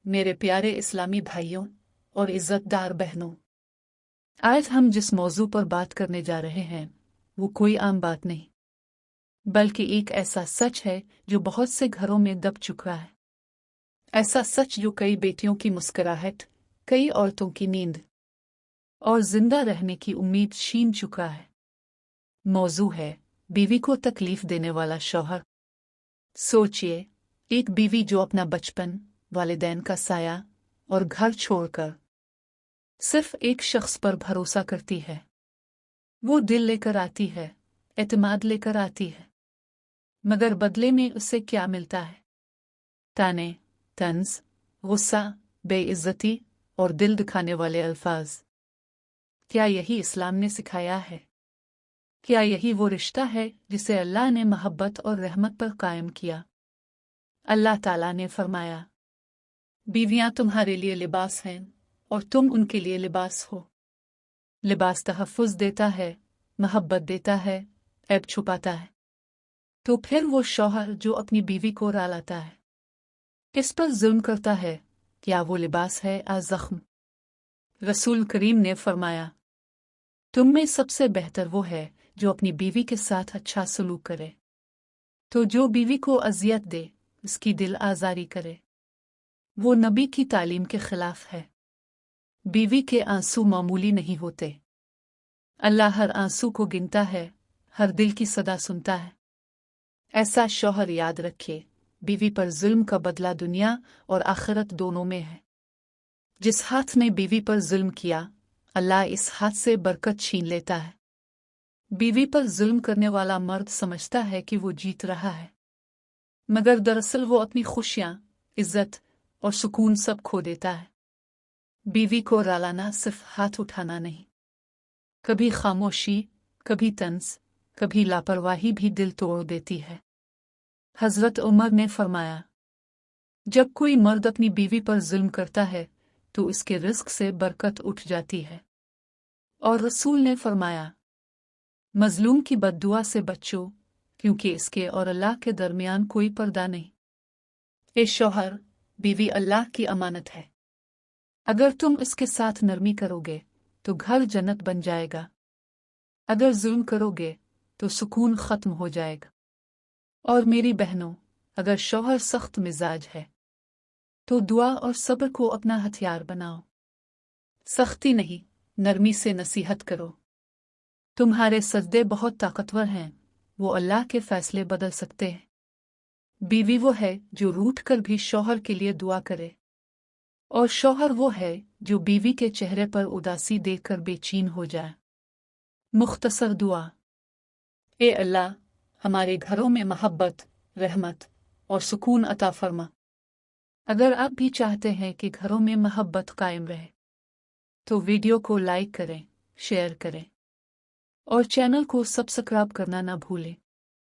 मेरे प्यारे इस्लामी भाइयों और इज़्ज़तदार बहनों, आज हम जिस मौजू पर बात करने जा रहे हैं वो कोई आम बात नहीं, बल्कि एक ऐसा सच है जो बहुत से घरों में दब चुका है। ऐसा सच जो कई बेटियों की मुस्कुराहट, कई औरतों की नींद और जिंदा रहने की उम्मीद छीन चुका है। मौजू है बीवी को तकलीफ देने वाला शौहर। सोचिए, एक बीवी जो अपना बचपन, वालिदैन का साया और घर छोड़कर सिर्फ एक शख्स पर भरोसा करती है। वो दिल लेकर आती है, एतमाद लेकर आती है, मगर बदले में उससे क्या मिलता है? ताने, तंज, गुस्सा, बेइज्जती और दिल दुखाने वाले अल्फाज। क्या यही इस्लाम ने सिखाया है? क्या यही वो रिश्ता है जिसे अल्लाह ने मोहब्बत और रहमत पर कायम किया? अल्लाह ताला ने फरमाया, बीवियां तुम्हारे लिए लिबास हैं और तुम उनके लिए लिबास हो। लिबास तहफ़्फ़ुज़ देता है, मोहब्बत देता है, ऐब छुपाता है। तो फिर वो शौहर जो अपनी बीवी को रुलाता है, किस पर जुल्म करता है, क्या वो लिबास है या ज़ख्म? रसूल करीम ने फरमाया, तुम में सबसे बेहतर वो है जो अपनी बीवी के साथ अच्छा सलूक करे। तो जो बीवी को अज़ियत दे, उसकी दिल आज़ारी करे, वो नबी की तालीम के खिलाफ है। बीवी के आंसू मामूली नहीं होते। अल्लाह हर आंसू को गिनता है, हर दिल की सदा सुनता है। ऐसा शौहर याद रखे, बीवी पर जुल्म का बदला दुनिया और आखिरत दोनों में है। जिस हाथ ने बीवी पर जुल्म किया, अल्लाह इस हाथ से बरकत छीन लेता है। बीवी पर जुल्म करने वाला मर्द समझता है कि वो जीत रहा है, मगर दरअसल वो अपनी खुशियां, इज्जत और सुकून सब खो देता है। बीवी को रुलाना सिर्फ हाथ उठाना नहीं, कभी खामोशी, कभी तंज, कभी लापरवाही भी दिल तोड़ देती है। हज़रत उमर ने फरमाया, जब कोई मर्द अपनी बीवी पर जुल्म करता है तो उसके रिज़्क़ से बरकत उठ जाती है। और रसूल ने फरमाया, मज़लूम की बद्दुआ से बचो, क्योंकि इसके और अल्लाह के दरमियान कोई पर्दा नहीं। ए शौहर, बीवी अल्लाह की अमानत है। अगर तुम इसके साथ नरमी करोगे तो घर जन्नत बन जाएगा। अगर जुल्म करोगे तो सुकून खत्म हो जाएगा। और मेरी बहनों, अगर शौहर सख्त मिजाज है तो दुआ और सब्र को अपना हथियार बनाओ। सख्ती नहीं, नरमी से नसीहत करो। तुम्हारे सजदे बहुत ताकतवर हैं, वो अल्लाह के फैसले बदल सकते हैं। बीवी वो है जो रूठ कर भी शौहर के लिए दुआ करे, और शौहर वो है जो बीवी के चेहरे पर उदासी देखकर बेचैन हो जाए। मुख्तसर दुआ। ए अल्लाह, हमारे घरों में मोहब्बत, रहमत और सुकून अता फरमा। अगर आप भी चाहते हैं कि घरों में मोहब्बत कायम रहे तो वीडियो को लाइक करें, शेयर करें और चैनल को सब्सक्राइब करना ना भूलें।